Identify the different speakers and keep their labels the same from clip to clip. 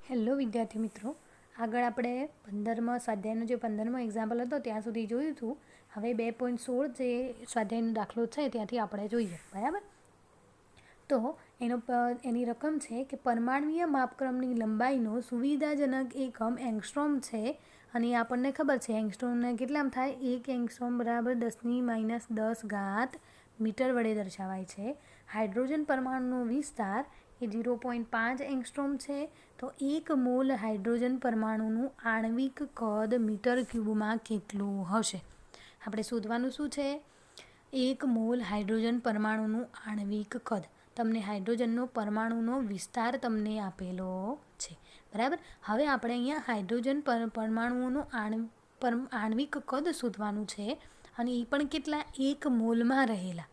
Speaker 1: Hello વિદ્યાર્થી મિત્રો, આગળ આપણે 15મા સ્વાધ્યાયનો જે 15મો એક્ઝામ્પલ હતો ત્યાં સુધી જોયું હતું. હવે 2.16 જે સ્વાધ્યાયનો દાખલો છે ત્યાંથી આપણે જોઈએ. બરાબર, તો એની રકમ છે કે પરમાણ્વીય માપક્રમની લંબાઈનો સુવિધાજનક એકમ એંગસ્ટ્રોમ છે. અને આપણને ખબર છે એંગસ્ટ્રોમને કેટલામ થાય, 1 એંગસ્ટ્રોમ બરાબર 10⁻10 મીટર વડે દર્શાવાય છે. હાઇડ્રોજન પરમાણુનો વિસ્તાર એ 0.5 એંગસ્ટ્રોમ છે. તો 1 મોલ હાઇડ્રોજન પરમાણુનું આણ્વિક કદ મીટર ક્યુબમાં કેટલું હશે? આપણે શોધવાનું શું છે? 1 મોલ હાઇડ્રોજન પરમાણુનું આણ્વિક કદ. તમને હાઇડ્રોજનનો પરમાણુનો વિસ્તાર તમને આપેલો છે. બરાબર, હવે આપણે અહીંયા હાઇડ્રોજન પરમાણુઓનું આણ્વિક કદ શોધવાનું છે, અને એ પણ કેટલા? 1 મોલમાં રહેલા.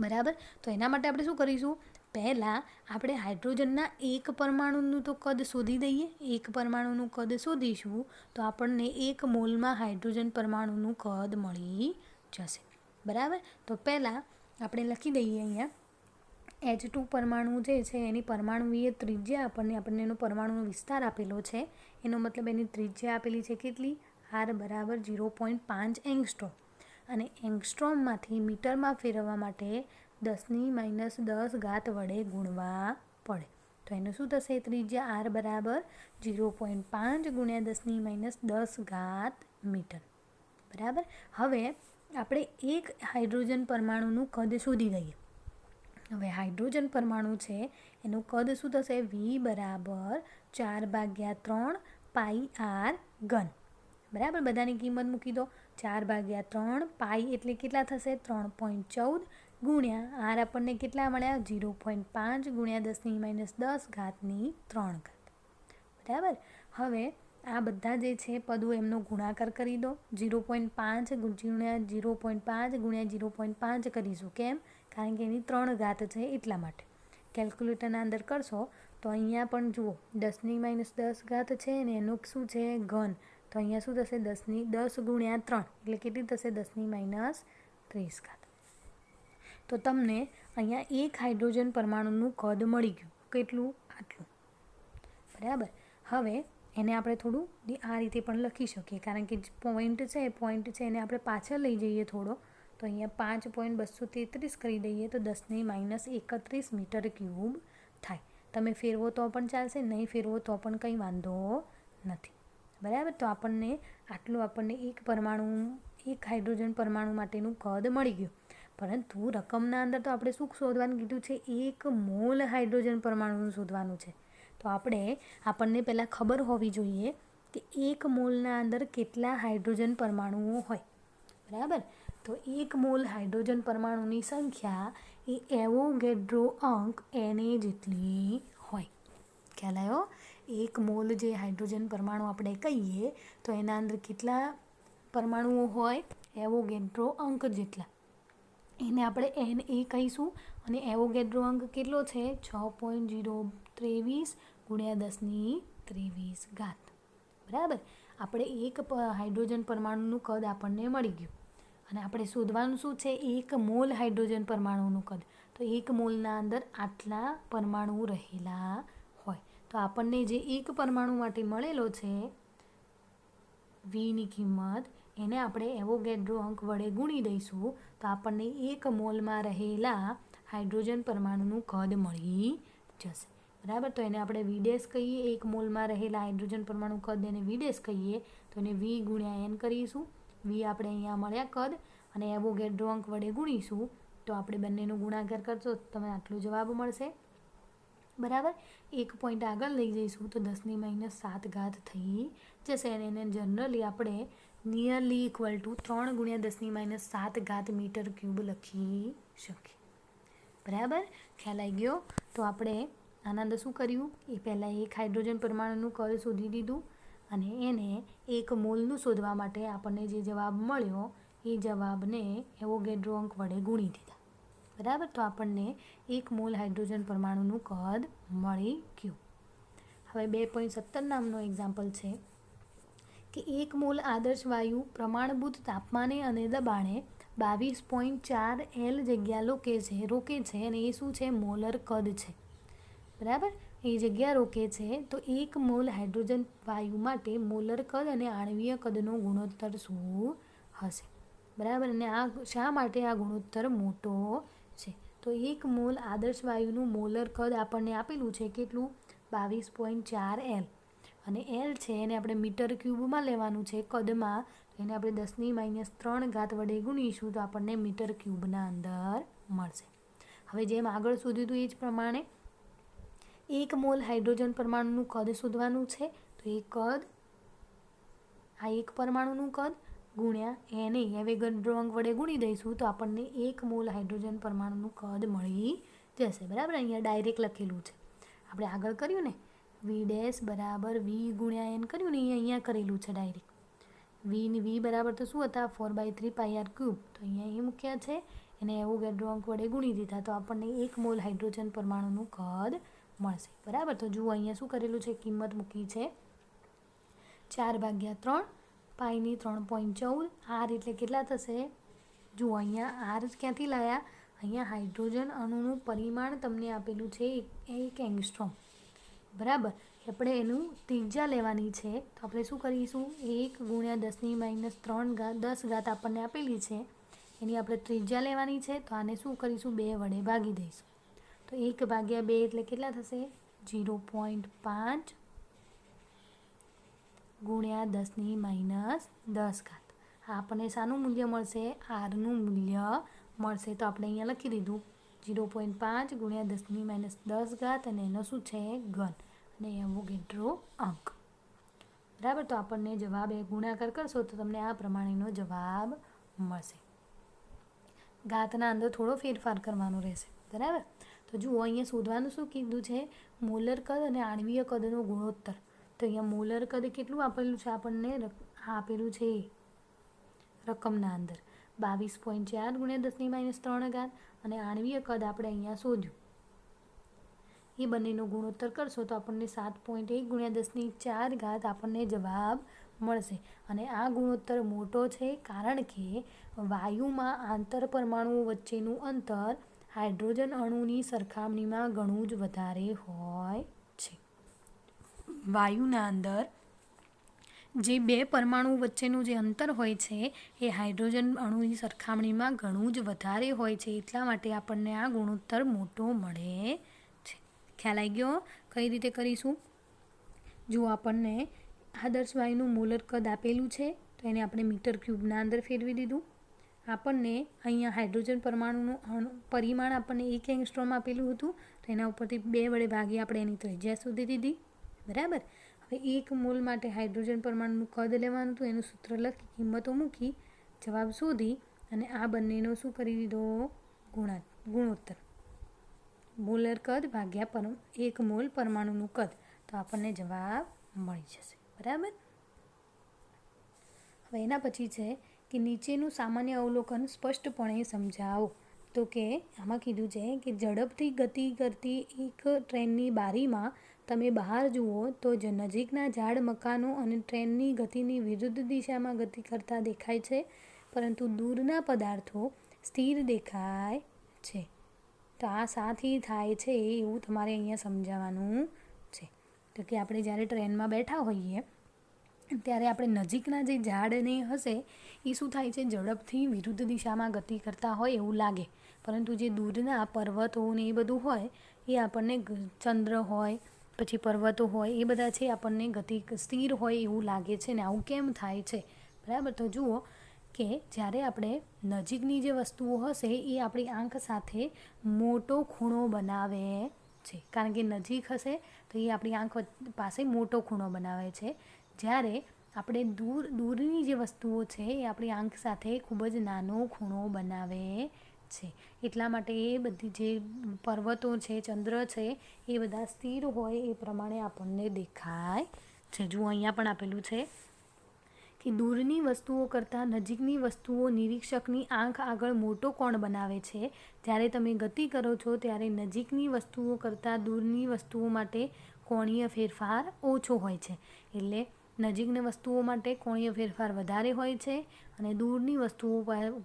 Speaker 1: બરાબર, તો એના માટે આપણે શું કરીશું? પહેલાં આપણે હાઇડ્રોજનના એક પરમાણુનું તો કદ શોધી દઈએ. એક પરમાણુનું કદ શોધીશું તો આપણને 1 મોલમાં હાઇડ્રોજન પરમાણુનું કદ મળી જશે. બરાબર, તો પહેલાં આપણે લખી દઈએ અહીંયા H2 પરમાણુ જે છે એની પરમાણુવીય ત્રિજ્યા આપણને એનો પરમાણુનો વિસ્તાર આપેલો છે. એનો મતલબ એની ત્રિજ્યા આપેલી છે કેટલી? R બરાબર 0.5 એંગસ્ટ્રોમ. અને એંગસ્ટ્રોમમાંથી મીટરમાં ફેરવવા માટે 10⁻10 વડે ગુણવા પડે. તો એનું શું થશે? ત્રિજ્યા R બરાબર 0.5 × 10⁻10 મીટર. બરાબર, હવે આપણે એક હાઇડ્રોજન પરમાણુનું કદ શોધી દઈએ. હવે હાઇડ્રોજન પરમાણુ છે એનું કદ શું થશે? V બરાબર 4/3 πr3. બરાબર, બધાની કિંમત મૂકી દો. 4/3 પાઈ એટલે કેટલા થશે? 3.14 ગુણ્યા R આપણને કેટલા મળ્યા? 0.5 × 10⁻10 બરાબર, હવે આ બધા જે છે પદો એમનો ગુણાકાર કરી દો. 0.5 ગુણ્યા 0.5 ગુણ્યા 0.5 કરીશું. કેમ? કારણ કે એની 3 ઘાત છે એટલા માટે. કેલ્ક્યુલેટરના અંદર કરશો તો અહીંયા પણ જુઓ 10⁻10 છે ને એનું શું છે? ઘન. તો અહીંયા શું થશે? 10 ગુણ્યા 3 એટલે કેટલી થશે? 10⁻30. તો તમને અહીંયા એક હાઇડ્રોજન પરમાણુનું કદ મળી ગયું. કેટલું? આટલું. બરાબર, હવે એને આપણે થોડું આ રીતે પણ લખી શકીએ, કારણ કે પોઈન્ટ છે એને આપણે પાછળ લઈ જઈએ થોડો. તો અહીંયા 5.233 કરી દઈએ તો 10⁻31 મીટર ક્યુબ થાય. તમે ફેરવો તો પણ ચાલશે, નહીં ફેરવો તો પણ કંઈ વાંધો નથી. બરાબર, તો આપણને એક હાઇડ્રોજન પરમાણુ માટેનું કદ મળી ગયું. પરંતુ રકમના અંદર તો આપણે શું શોધવાનું કીધું છે? 1 મોલ હાઇડ્રોજન પરમાણુનું શોધવાનું છે. તો આપણને પહેલાં ખબર હોવી જોઈએ કે 1 મોલના અંદર કેટલા હાઇડ્રોજન પરમાણુઓ હોય. બરાબર, તો 1 મોલ હાઇડ્રોજન પરમાણુની સંખ્યા એ એવોગેડ્રો અંક Na જેટલી હોય. ખ્યાલ આવ્યો? 1 મોલ જે હાઇડ્રોજન પરમાણુ આપણે કહીએ તો એના અંદર કેટલા પરમાણુઓ હોય? એવોગેડ્રો અંક જેટલા. એને આપણે Na કહીશું. અને એવોગેડ્રો અંક કેટલો છે? 6.023 × 10⁻23. બરાબર, આપણે એક હાઇડ્રોજન પરમાણુનું કદ આપણને મળી ગયું. અને આપણે શોધવાનું શું છે? 1 મોલ હાઇડ્રોજન પરમાણુનું કદ. તો 1 મોલના અંદર આટલા પરમાણુ રહેલા હોય. તો આપણને જે એક પરમાણુ માટે મળેલો છે Vની કિંમત, એને આપણે એવોગેડ્રો અંક વડે ગુણી દઈશું તો આપણને 1 મોલમાં રહેલા હાઇડ્રોજન પરમાણુનું કદ મળી જશે. બરાબર, તો એને આપણે V' કહીએ. 1 મોલમાં રહેલા હાઇડ્રોજન પરમાણુ કદ એને V' કહીએ. તો એને V × N કરીશું. V આપણે અહીંયા મળ્યા કદ, અને એવોગેડ્રો અંક વડે ગુણીશું તો આપણે બંનેનો ગુણાકાર કરશો તો તમને આટલો જવાબ મળશે. બરાબર, એક પોઈન્ટ આગળ લઈ જઈશું તો 10⁻7 થઈ જશે. અને એને જનરલી આપણે nearly equal to 3 × 10⁻7 metre cube લખી શકીએ. બરાબર, ખ્યાલ આવી ગયો? તો આપણે આના અંદર શું કર્યું? એ પહેલાં એક હાઇડ્રોજન પરમાણુનું કદ શોધી દીધું, અને એને 1 મોલનું શોધવા માટે આપણને જે જવાબ મળ્યો એ જવાબને એવોગેડ્રો અંક વડે ગુણી દીધા. બરાબર, તો આપણને 1 મોલ હાઇડ્રોજન પરમાણુનું કદ મળી ગયું. હવે 2.17 નામનો એક્ઝામ્પલ છે કે 1 મોલ આદર્શ વાયુ પ્રમાણભૂત તાપમાને અને દબાણે 22.4 L જગ્યા રોકે છે, અને એ શું છે? મોલર કદ છે. બરાબર, એ જગ્યા રોકે છે તો 1 મોલ હાઇડ્રોજન વાયુ માટે મોલર કદ અને આણ્વીય કદનો ગુણોત્તર શું હશે? બરાબર. અને આ શા માટે આ ગુણોત્તર મોટો છે? તો 1 મોલ આદર્શ વાયુનું મોલર કદ આપણને આપેલું છે કેટલું? 22.4 L. અને L છે એને આપણે મીટર ક્યુબમાં લેવાનું છે કદમાં, એને આપણે 10⁻³ વડે ગુણીશું તો આપણને મીટર ક્યુબના અંદર મળશે. હવે જેમ આગળ શોધ્યું હતું એ જ પ્રમાણે 1 મોલ હાઇડ્રોજન પરમાણુનું કદ શોધવાનું છે. તો એ કદ, આ એક પરમાણુનું કદ ગુણ્યા એને એવોગાડ્રો અંક વડે ગુણી દઈશું તો આપણને 1 મોલ હાઇડ્રોજન પરમાણુનું કદ મળી જશે. બરાબર. અહીંયા ડાયરેક્ટ લખેલું છે. આપણે આગળ કર્યું ને V' બરાબર V ગુણ્યા N કર્યું ને, અહીંયા કરેલું છે ડાયરેક્ટ. V બરાબર તો શું હતા? 4/3πr³. તો અહીંયા એ મૂક્યા છે, એને એવોગાડ્રો અંક વડે ગુણી દીધા તો આપણને 1 મોલ હાઇડ્રોજન પરમાણુનું કદ મળશે. બરાબર. તો જુઓ અહીંયા શું કરેલું છે? કિંમત મૂકી છે 4/3 પાઈની 3.14. R એટલે કેટલા થશે? જુઓ અહીંયા R ક્યાંથી લાયા? અહીંયા હાઇડ્રોજન અણુનું પરિમાણ તમને આપેલું છે 1 એંગસ્ટ્રોમ. બરાબર. આપણે એનું ત્રિજ્યા લેવાની છે તો આપણે શું કરીશું? 1 × 10⁻³ આપણને આપેલી છે, એની આપણે ત્રિજ્યા લેવાની છે તો આને શું કરીશું? 2 વડે ભાગી દઈશું. તો 1/2 એટલે કેટલા થશે? 0.5 ગુણ્યા 10⁻⁻⁰. આ આપણને શાનું મૂલ્ય મળશે? આરનું મૂલ્ય મળશે. તો આપણે અહીંયા લખી દીધું 0.5 ગુણ્યા 10⁻⁻⁰ અને એનો શું છે? ઘન, અને એવોગાડ્રો અંક. બરાબર. તો આપણને જવાબ એ ગુણાકાર કરશો તો તમને આ પ્રમાણેનો જવાબ મળશે. ઘાતના અંદર થોડો ફેરફાર કરવાનો રહેશે. બરાબર. તો જુઓ અહીંયા શોધવાનું શું કીધું છે? મોલર કદ અને આણ્વીય કદનો ગુણોત્તર. તો અહીંયા મોલર કદ કેટલું આપેલું છે આપણને? આપેલું છે રકમના અંદર 22.4 ગુણ્યા 10⁻³ અને આણ્વીય કદ આપણે અહીંયા શોધ્યું. એ બંનેનો ગુણોત્તર કરશો તો આપણને 7.1 ગુણ્યા 10⁻⁴ આપણને જવાબ મળશે. અને આ ગુણોત્તર મોટો છે કારણ કે વાયુમાં આંતર પરમાણુઓ વચ્ચેનું અંતર હાઇડ્રોજન અણુની સરખામણીમાં ઘણું જ વધારે હોય છે. વાયુના અંદર જે 2 પરમાણુ વચ્ચેનું જે અંતર હોય છે એ હાઇડ્રોજન અણુની સરખામણીમાં ઘણું જ વધારે હોય છે. એટલા માટે આપણને આ ગુણોત્તર મોટો મળે છે. ખ્યાલ આવી ગયો? કઈ રીતે કરીશું? જો આપણને આદર્શ વાયુનું મોલર કદ આપેલું છે તો એને આપણે મીટર ક્યુબના અંદર ફેરવી દીધું. આપણને અહીંયા હાઇડ્રોજન પરમાણુનું પરિમાણ આપણને 1 એંગસ્ટ્રોમ આપેલું હતું તો એના ઉપરથી 2 વડે ભાગી આપણે એની ત્રિજ્યા શોધી દીધી. બરાબર. હવે 1 મોલ માટે હાઇડ્રોજન પરમાણુનું કદ લેવાનું હતું, એનું સૂત્ર લખી કિંમતો મૂકી જવાબ શોધી અને આ બંનેનો શું કરી દીધો? ગુણોત્તર. મોલર કદ ભાગ્યા 1 મોલ પરમાણુનું કદ, તો આપણને જવાબ મળી જશે. બરાબર. હવે એના પછી છે કે નીચેનું સામાન્ય અવલોકન સ્પષ્ટપણે સમજાવો. તો કે આમાં કીધું છે કે ઝડપથી ગતિ કરતી એક ટ્રેનની બારીમાં તમે બહાર જુઓ તો જ નજીકના ઝાડ, મકાનો અને ટ્રેનની ગતિની વિરુદ્ધ દિશામાં ગતિ કરતા દેખાય છે, પરંતુ દૂરના પદાર્થો સ્થિર દેખાય છે. તો આ સાથી થાય છે એવું તમારે અહીંયા સમજાવવાનું છે. તો કે આપણે જ્યારે ટ્રેનમાં બેઠા હોઈએ ત્યારે આપણે નજીકના જે ઝાડને હશે એ શું થાય છે? ઝડપથી વિરુદ્ધ દિશામાં ગતિ કરતા હોય એવું લાગે, પરંતુ જે દૂરના પર્વતો ને એ બધું હોય એ આપણને ચંદ્ર હોય પછી પર્વતો હોય એ બધા છે આપણને ગતિ સ્થિર હોય એવું લાગે છે ને આવું કેમ થાય છે? બરાબર. તો જુઓ કે જ્યારે આપણે નજીકની જે વસ્તુઓ હશે એ આપણી આંખ સાથે મોટો ખૂણો બનાવે છે, કારણ કે નજીક હશે તો એ આપણી આંખ પાસે મોટો ખૂણો બનાવે છે. જ્યારે આપણે દૂરની જે વસ્તુઓ છે એ આપણી આંખ સાથે ખૂબ જ નાનો ખૂણો બનાવે છે. એટલા માટે એ બધી જે પર્વતો છે, ચંદ્ર છે એ બધા સ્થિર હોય એ પ્રમાણે આપણને દેખાય છે. જુઓ અહીંયા પણ આપેલું છે કે દૂરની વસ્તુઓ કરતાં નજીકની વસ્તુઓ નિરીક્ષકની આંખ આગળ મોટો કોણ બનાવે છે. જ્યારે તમે ગતિ કરો છો ત્યારે નજીકની વસ્તુઓ કરતાં દૂરની વસ્તુઓ માટે કોણીય ફેરફાર ઓછો હોય છે. એટલે નજીકની વસ્તુઓ માટે કોણીય ફેરફાર વધારે હોય છે અને દૂરની વસ્તુઓ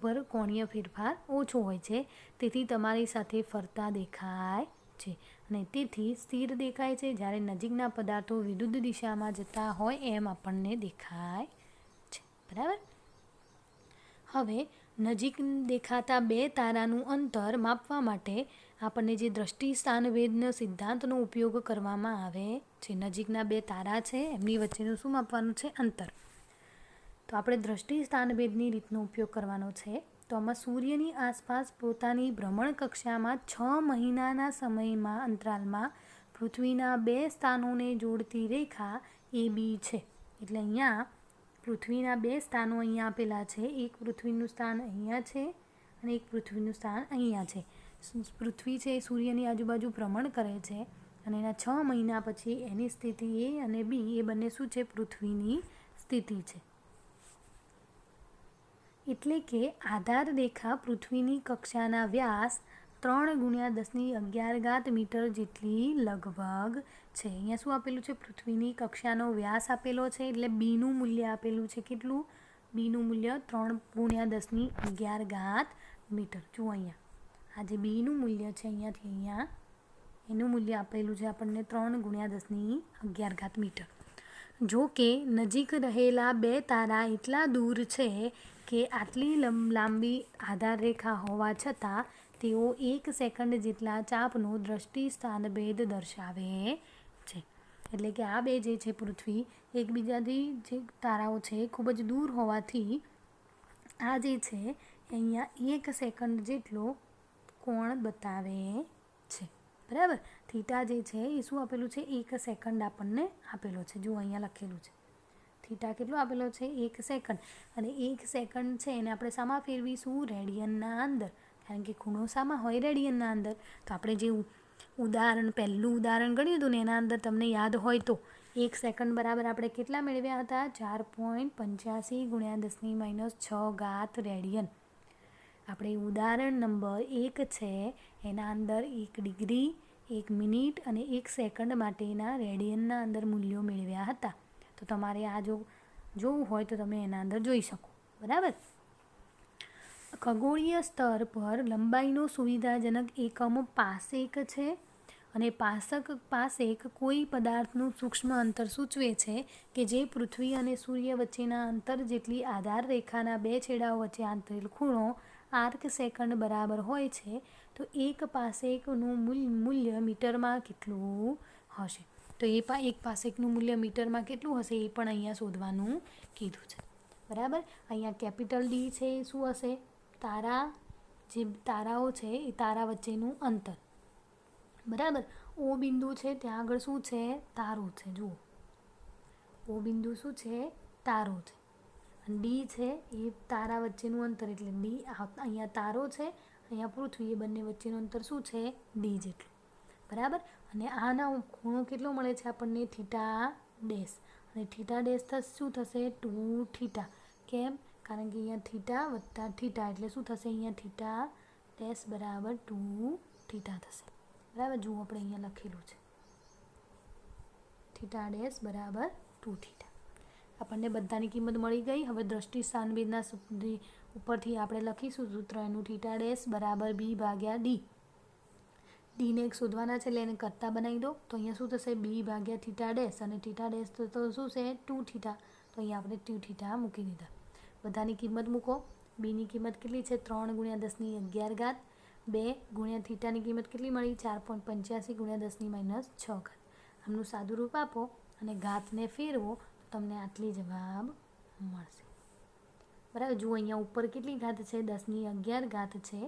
Speaker 1: પર કોણીય ફેરફાર ઓછો હોય છે. તેથી તમારી સાથે ફરતા દેખાય છે. અને તેથી સ્થિર દેખાય છે, જ્યારે નજીકના પદાર્થો વિરુદ્ધ દિશામાં જતા હોય એમ આપણને દેખાય છે. બરાબર. હવે નજીક દેખાતા બે તારાનું અંતર માપવા માટે આપણને જે દ્રષ્ટિ સ્થાનભેદનો સિદ્ધાંતનો ઉપયોગ કરવામાં આવે છે. નજીકના બે તારા છે એમની વચ્ચેનું શું માપવાનું છે? અંતર. તો આપણે દ્રષ્ટિ સ્થાનભેદની રીતનો ઉપયોગ કરવાનો છે. તો આમાં સૂર્યની આસપાસ પોતાની ભ્રમણ કક્ષામાં 6 મહિનાના સમયમાં અંતરાલમાં પૃથ્વીના બે સ્થાનોને જોડતી રેખા AB છે. એટલે અહીંયા પૃથ્વીના બે સ્થાનો અહીંયા આપેલા છે. એક પૃથ્વીનું સ્થાન અહીંયા છે અને એક પૃથ્વીનું સ્થાન અહીંયા છે. પૃથ્વી છે એ સૂર્યની આજુબાજુ ભ્રમણ કરે છે અને એના 6 મહિના પછી એની સ્થિતિ A અને B એ બંને શું છે? પૃથ્વીની સ્થિતિ છે. એટલે કે આધાર રેખા પૃથ્વીની કક્ષાના વ્યાસ 3 × 10⁻11 મીટર જેટલી લગભગ છે. અહીંયા શું આપેલું છે? પૃથ્વીની કક્ષાનો વ્યાસ આપેલો છે, એટલે બીનું મૂલ્ય આપેલું છે. કેટલું? બીનું મૂલ્ય 3 × 10⁻11 મીટર. જુઓ અહીંયા આ જે બીનું મૂલ્ય છે અહીંયાથી અહીંયા એનું મૂલ્ય આપેલું છે આપણને 3 × 10⁻11 મીટર. જો કે નજીક રહેલા બે તારા એટલા દૂર છે કે આટલી લાંબી આધાર રેખા હોવા છતાં તેઓ 1 સેકન્ડ જેટલા ચાપનો દ્રષ્ટિ સ્થાનભેદ દર્શાવે છે. એટલે કે આ બે જે છે પૃથ્વી એકબીજાથી જે તારાઓ છે ખૂબ જ દૂર હોવાથી આ જે છે અહીંયા 1 સેકન્ડ જેટલો કોણ બતાવે છે. બરાબર. થીટા જે છે એ શું આપેલું છે? 1 સેકન્ડ આપણને આપેલો છે. જો અહીંયા લખેલું છે થીટા કેટલો આપેલો છે? 1 સેકન્ડ. અને 1 સેકન્ડ છે એને આપણે શામાં ફેરવીશું? રેડિયનના અંદર. કારણ કે ખૂણો શામાં હોય? રેડિયનના અંદર. તો આપણે જે પહેલું ઉદાહરણ ગણ્યું હતું ને એના અંદર તમને યાદ હોય તો 1 સેકન્ડ બરાબર આપણે કેટલા મેળવ્યા હતા? 4.85 × 10⁻6 રેડિયન. આપણે ઉદાહરણ નંબર 1 છે એના અંદર 1 ડિગ્રી, 1 મિનિટ અને 1 સેકન્ડ માટેના રેડિયનના અંદર મૂલ્યો મેળવ્યા હતા. તો તમારે આ જોવું હોય તો તમે એના અંદર જોઈ શકો. બરાબર. ખગોળીય સ્તર પર લંબાઈનો સુવિધાજનક એકમ પાસેક છે અને પાસેક કોઈ પદાર્થનું સૂક્ષ્મ અંતર સૂચવે છે કે જે પૃથ્વી અને સૂર્ય વચ્ચેના અંતર જેટલી આધાર રેખાના બે છેડાઓ વચ્ચે આંતરેલ ખૂણો આર્ક સેકન્ડ બરાબર હોય છે. તો એક પાસેકનું મૂલ્ય મીટરમાં કેટલું હશે? તો એક પાસેકનું મૂલ્ય મીટરમાં કેટલું હશે એ પણ અહીંયા શોધવાનું કીધું છે. બરાબર. અહીંયા કેપિટલ D છે એ શું હશે? જે તારાઓ છે એ તારા વચ્ચેનું અંતર. બરાબર. O બિંદુ છે ત્યાં આગળ શું છે? તારો છે. જુઓ O બિંદુ શું છે? તારો છે. અને D છે એ તારા વચ્ચેનું અંતર, એટલે D અહીંયા તારો છે, અહીંયા પૃથ્વી, એ બંને વચ્ચેનું અંતર શું છે? D જેટલું. બરાબર. અને આના ખૂણો કેટલો મળે છે આપણને? Theta dash. અને થીટા ડેશ શું થશે? 2 થીટા. કેમ? કારણ કે અહીંયા થીટા વત્તા થીટા એટલે શું થશે? અહીંયા થીટા ડેશ બરાબર 2 થીટા થશે. બરાબર. જુઓ આપણે અહીંયા લખેલું છે થીટા ડેશ બરાબર 2 થીટા. આપણને બધાની કિંમત મળી ગઈ. હવે દ્રષ્ટિ સ્થાનભેદના ઉપરથી આપણે લખીશું સૂત્ર એનું. થીટા ડેશ બરાબર B/D. ડીને એક શોધવાના છે એટલે એને કરતા બનાવી દો. તો અહીંયા શું થશે? B/થીટા ડેશ. અને થીટા ડેશ તો શું છે? 2 થીટા. તો અહીંયા આપણે 2 થીટા મૂકી દીધા. બધાની કિંમત મૂકો. બીની કિંમત કેટલી છે? 3 × 10⁻11. 2 × થીટાની કિંમત કેટલી મળી? 4.85 × 10⁻6. આમનું સાદું રૂપ આપો અને ઘાતને ફેરવો તો તમને આટલી જવાબ મળશે. બરાબર. જુઓ અહીંયા ઉપર કેટલી ઘાત છે? 10⁻11 છે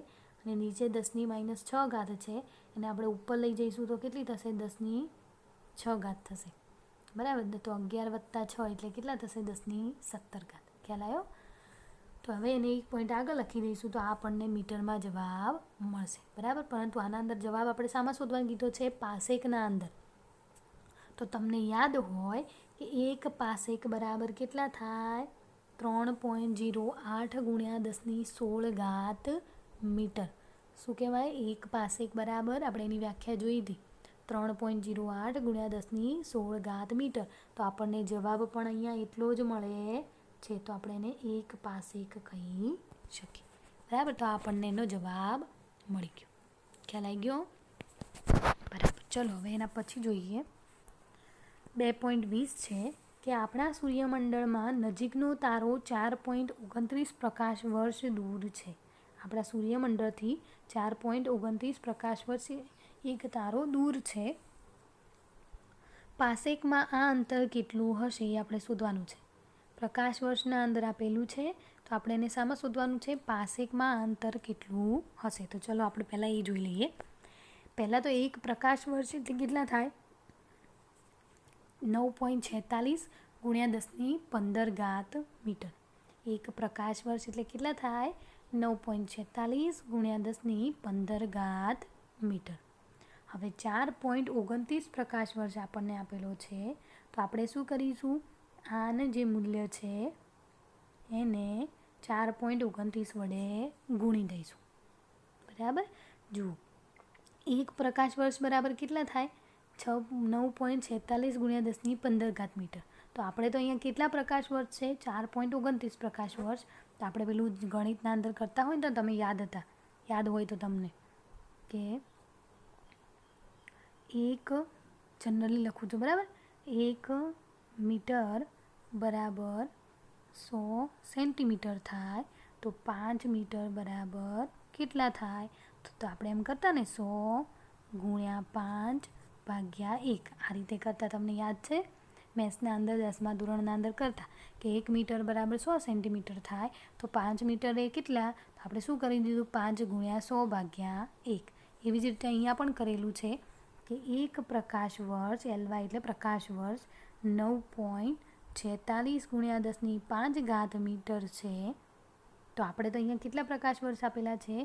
Speaker 1: અને નીચે 10⁻6 છે. એને આપણે ઉપર લઈ જઈશું તો કેટલી થશે? 10⁻6 થશે. બરાબર. તો 11 + 6 એટલે કેટલા થશે? 10⁻17. ખ્યાલ આવ્યો? તો હવે એને એક પોઈન્ટ આગળ લખી દઈશું તો આપણને મીટરમાં જવાબ મળશે. બરાબર. પરંતુ આના અંદર જવાબ આપણે શામાં શોધવાનો કીધો છે? પાસેકના અંદર. તો તમને યાદ હોય કે એક પાસેક બરાબર કેટલા થાય? 3.08 × 10⁻16 મીટર. શું કહેવાય? એક પાસેક બરાબર આપણે એની વ્યાખ્યા જોઈ હતી 3.08 × 10⁻16 મીટર. તો આપણને જવાબ પણ અહીંયા એટલો જ મળે છે. તો આપણે એને એક પાસેક કહી શકીએ. બરાબર. તો આપણને એનો જવાબ મળી ગયો. ખ્યાલ આવી ગયો? બરાબર. ચલો હવે એના પછી જોઈએ 2.20 છે કે આપણા સૂર્યમંડળમાં નજીકનો તારો 4.29 પ્રકાશ વર્ષ દૂર છે. આપણા સૂર્યમંડળથી 4.29 પ્રકાશ વર્ષ એક તારો દૂર છે. પાસેકમાં આ અંતર કેટલું હશે એ આપણે શોધવાનું છે. પ્રકાશ વર્ષના અંદર આપેલું છે તો આપણે એને શામાં શોધવાનું છે? પાસેકમાં આ અંતર કેટલું હશે. તો ચલો આપણે પહેલાં એ જોઈ લઈએ. પહેલાં તો એક પ્રકાશ વર્ષ એટલે કેટલા થાય? 9.46 ગુણ્યા 10⁻15 મીટર. એક પ્રકાશ વર્ષ એટલે કેટલા થાય? 9.46 ગુણ્યા 10⁻15 મીટર. હવે 4.29 પ્રકાશ વર્ષ આપણને આપેલો છે તો આપણે શું કરીશું? આને જે મૂલ્ય છે એને 4.29 વડે ગુણી દઈશું. બરાબર? જુઓ, એક પ્રકાશ વર્ષ બરાબર કેટલા થાય? 9.46 ગુણ્યા 10⁻15 મીટર. તો આપણે તો અહીંયા કેટલા પ્રકાશ વર્ષ છે? 4.29 પ્રકાશ વર્ષ. તો આપણે પેલું ગણિતના અંદર કરતા હોય ને તો તમે યાદ હોય તો તમને કે એક જનરલી લખું છું, બરાબર? 1 મીટર બરાબર 100 સેન્ટીમીટર થાય તો 5 મીટર બરાબર કેટલા થાય? તો આપણે એમ કરતા ને 100 ગુણ્યા 5 ભાગ્યા 1. આ રીતે કરતા. તમને યાદ છે? મેથ્સના અંદર 10મા ધોરણના અંદર કરતા કે 1 મીટર બરાબર 100 સેન્ટીમીટર થાય તો 5 મીટર એ કેટલા? તો આપણે શું કરી દીધું? 5 ગુણ્યા 100 ભાગ્યા 1. એવી જ રીતે અહીંયા પણ કરેલું છે કે એક પ્રકાશ વર્ષ LY એટલે પ્રકાશ વર્ષ 9.46 ગુણ્યા 10⁵ મીટર છે. તો આપણે તો અહીંયા કેટલા પ્રકાશ વર્ષ આપેલા છે?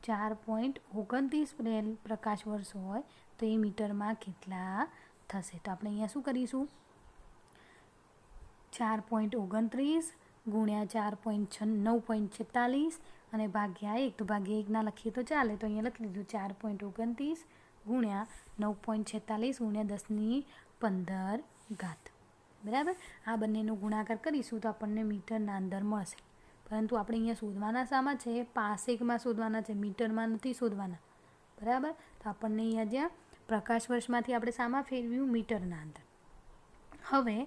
Speaker 1: 4.29 પ્રકાશ વર્ષ હોય તો એ મીટરમાં કેટલા થશે? તો આપણે અહીંયા શું કરીશું? 4.29 ગુણ્યા 9.46 અને ભાગ્યા 1. તો ભાગ્યા 1 ના લખીએ તો ચાલે, તો અહીંયા લખી દીધું 4.29 ગુણ્યા 9.46 ગુણ્યા 10⁻15. બરાબર? આ બંનેનો ગુણાકાર કરીશું તો આપણને મીટરના અંદર મળશે. પરંતુ આપણે અહીંયા શોધવાના શામાં છે? પાસેકમાં શોધવાના છે, મીટરમાં નથી શોધવાના. બરાબર? તો આપણને અહીંયા જ્યાં પ્રકાશ વર્ષમાંથી આપણે શામાં ફેરવ્યું? મીટરના અંદર. હવે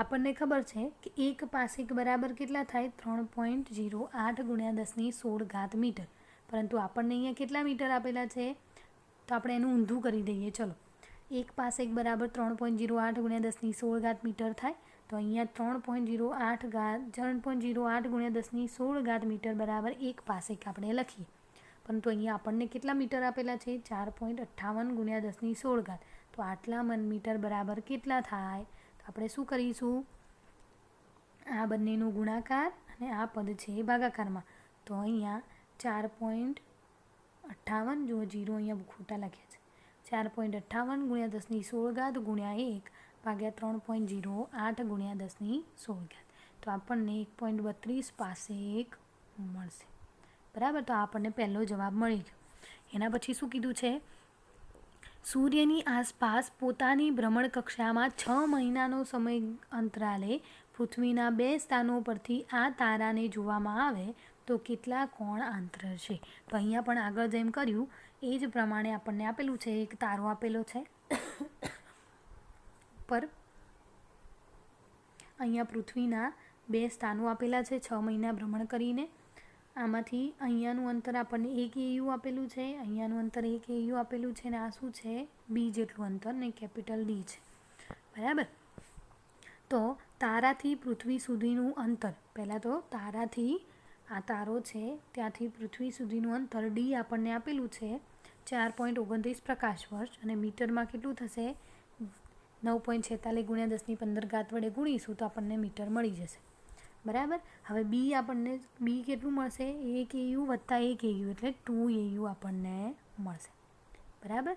Speaker 1: આપણને ખબર છે કે એક પાસેક બરાબર કેટલા થાય? 3.08 ગુણ્યા 10⁻16 મીટર. પરંતુ આપણને અહીંયા કેટલા મીટર આપેલા છે? તો આપણે એનું ઊંધું કરી દઈએ. ચલો, એક પાસેક બરાબર 3.08 ગુણ્યા 10⁻16 મીટર થાય. તો અહીંયા 3.08 ગુણ્યા 10⁻16 મીટર બરાબર એક પાસેક આપણે લખીએ. પરંતુ અહીંયા આપણને કેટલા મીટર આપેલા છે? 4.58 ગુણ્યા 10⁻16. તો આટલા મીટર બરાબર કેટલા થાય? તો આપણે શું કરીશું? આ બંનેનો ગુણાકાર અને આ પદ છે ભાગાકારમાં. તો અહીંયા 4.58 જો 0 અહીંયા ખોટા લખ્યા છે. 4.58 ગુણ્યા 10⁻16 ગુણ્યા 1 ભાગ્યા 3.08 ગુણ્યા 10⁻16. તો આપણને 1.32 પાસેક મળશે. બરાબર? તો આપણને પહેલો જવાબ મળી ગયો. એના પછી શું કીધું છે? સૂર્યની આસપાસ પોતાની ભ્રમણકક્ષામાં 6 મહિનાનો સમય અંતરાલે પૃથ્વીના 2 સ્થાનો પરથી આ તારાને જોવામાં આવે તો કેટલા કોણ આંતર છે? તો અહીંયા પણ આગળ જેમ કર્યું એ જ પ્રમાણે આપણને આપેલું છે. એક તારો આપેલો છે પર અહીંયા પૃથ્વીના 2 સ્થાનો આપેલા છે 6 મહિના ભ્રમણ કરીને. આમાંથી અહીંયાનું અંતર આપણને 1 AU આપેલું છે, અહીંયાનું અંતર 1 AU આપેલું છે, અને આ શું છે? B જેટલું અંતર ને કેપિટલ D છે. બરાબર? તો તારાથી પૃથ્વી સુધીનું અંતર, પહેલાં તો તારાથી આ તારો છે ત્યાંથી પૃથ્વી સુધીનું અંતર D આપણને આપેલું છે 4.29 પ્રકાશ વર્ષ, અને મીટરમાં કેટલું થશે? 9.46 ગુણ્યા 10⁻15 વડે ગુણીશું તો આપણને મીટર મળી જશે. બરાબર? હવે બી આપણને કેટલું મળશે? 1 AU વત્તા 1 AU એટલે 2 AU આપણને મળશે. બરાબર?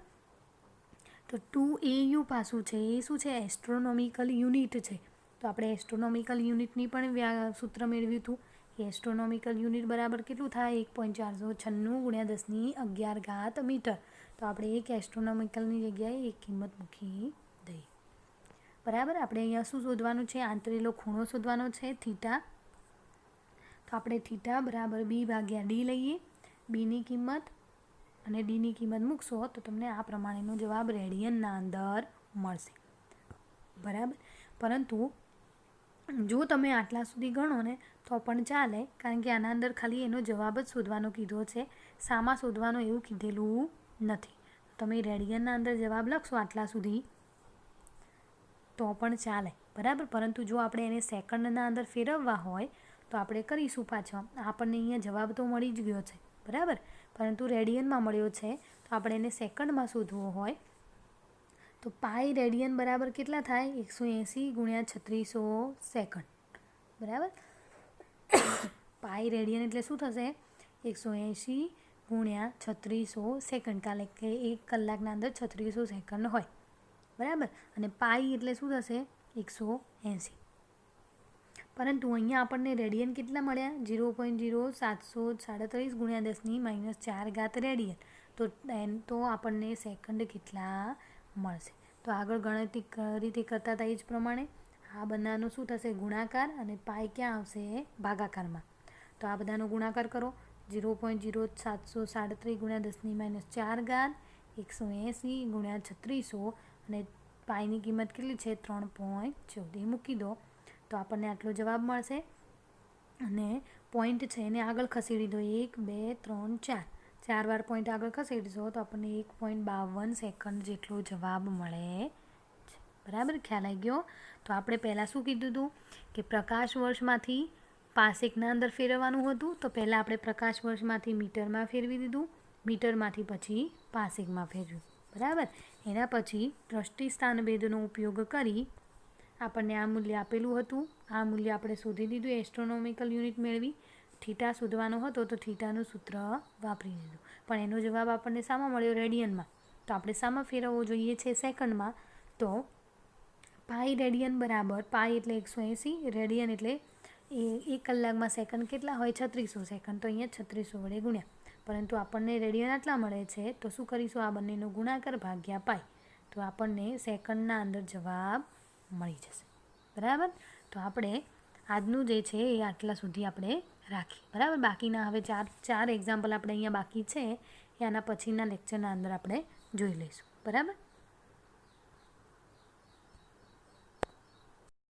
Speaker 1: તો 2 AU પાછું છે એ શું છે? એસ્ટ્રોનોમિકલ યુનિટ છે. તો આપણે એસ્ટ્રોનોમિકલ યુનિટની પણ સૂત્ર મેળવ્યું હતું. એસ્ટ્રોનોમિકલ યુનિટ બરાબર કેટલું થાય? 1.496 ગુણ્યા 10⁻11 મીટર. તો આપણે એક એસ્ટ્રોનોમિકલની જગ્યાએ એક કિંમત મૂકી દઈએ. બરાબર? આપણે અહીંયા શું શોધવાનું છે? આંતરેલો ખૂણો શોધવાનો છે, થીટા. તો આપણે થીટા બરાબર B ભાગ્યા D લઈએ. બીની કિંમત અને ડીની કિંમત મૂકશો તો તમને આ પ્રમાણેનો જવાબ રેડિયનના અંદર મળશે. બરાબર. પરંતુ જો તમે આટલા સુધી ગણો ને તો પણ ચાલે, કારણ કે આના અંદર ખાલી એનો જવાબ જ શોધવાનો કીધો છે, સામા શોધવાનો એવું કીધેલું નથી. તમે રેડિયનના અંદર જવાબ લખશો આટલા સુધી તો પણ ચાલે. બરાબર. પરંતુ જો આપણે એને સેકન્ડના અંદર ફેરવવા હોય તો આપણે કરીશું પાછો. આપણને અહીંયા જવાબ તો મળી જ ગયો છે. બરાબર. પરંતુ રેડિયનમાં મળ્યો છે તો આપણે એને સેકન્ડમાં શોધવો હોય તો પાઈ રેડિયન બરાબર કેટલા થાય? 180 ગુણ્યા 3600 સેકન્ડ. બરાબર. પાઈ રેડિયન એટલે શું થશે? 180 ગુણ્યા 3600 સેકન્ડ, કારણ કે 1 કલાકના અંદર 3600 સેકન્ડ હોય. બરાબર. અને પાઈ એટલે શું થશે? 180. પરંતુ અહીંયા આપણને રેડિયન કેટલા મળ્યા? 0.0737 ગુણ્યા 10⁻⁴ રેડિયન. તો આપણને સેકન્ડ કેટલા મળશે? તો આગળ ગણતરી રીતે કરતા હતા એ જ પ્રમાણે આ બધાનો શું થશે? ગુણાકાર, અને પાઈ ક્યાં આવશે? ભાગાકારમાં. તો આ બધાનો ગુણાકાર કરો. 0.0737 ગુણ્યા 10⁻⁴ 180 ગુણ્યા 3600, અને પાઈની કિંમત કેટલી છે? 3.14. એ મૂકી દો તો આપણને આટલો જવાબ મળશે. અને પોઈન્ટ છે એને આગળ ખસેડી દો. 1 2 3 4 4 વાર પોઈન્ટ આગળ ખસેડશો તો આપણને 1.52 સેકન્ડ જેટલો જવાબ મળે છે. બરાબર. ખ્યાલ આવી ગયો? તો આપણે પહેલાં શું કીધું હતું કે પ્રકાશ વર્ષમાંથી પાસેકના અંદર ફેરવવાનું હતું. તો પહેલાં આપણે પ્રકાશ વર્ષમાંથી મીટરમાં ફેરવી દીધું, મીટરમાંથી પછી પાસેકમાં ફેરવ્યું. બરાબર. એના પછી દ્રષ્ટિ સ્થાનભેદનો ઉપયોગ કરી આપણને આ મૂલ્ય આપેલું હતું. આ મૂલ્ય આપણે શોધી દીધું, એસ્ટ્રોનોમિકલ યુનિટ મેળવી. થીટા શોધવાનો હતો તો થીટાનું સૂત્ર વાપરી દીધું. પણ એનો જવાબ આપણને શામાં મળ્યો? રેડિયનમાં. તો આપણે શામાં ફેરવવો જોઈએ છે? સેકન્ડમાં. તો પાઈ રેડિયન બરાબર, પાઈ એટલે 180, રેડિયન એટલે 1 કલાકમાં સેકન્ડ કેટલા હોય? 3600 સેકન્ડ. તો અહીંયા 3600 વડે ગુણ્યા. પરંતુ આપણને રેડિયન આટલા મળે છે તો શું કરીશું? આ બંનેનો ગુણાકાર ભાગ્યા પાઈ. તો આપણને સેકન્ડના અંદર જવાબ મળી જશે. બરાબર. તો આપણે આજનું જે છે એ આટલા સુધી આપણે રાખીએ. બરાબર. બાકીના હવે ચાર એક્ઝામ્પલ આપણે અહીંયા બાકી છે એ આના પછીના લેક્ચરના અંદર આપણે જોઈ લઈશું. બરાબર.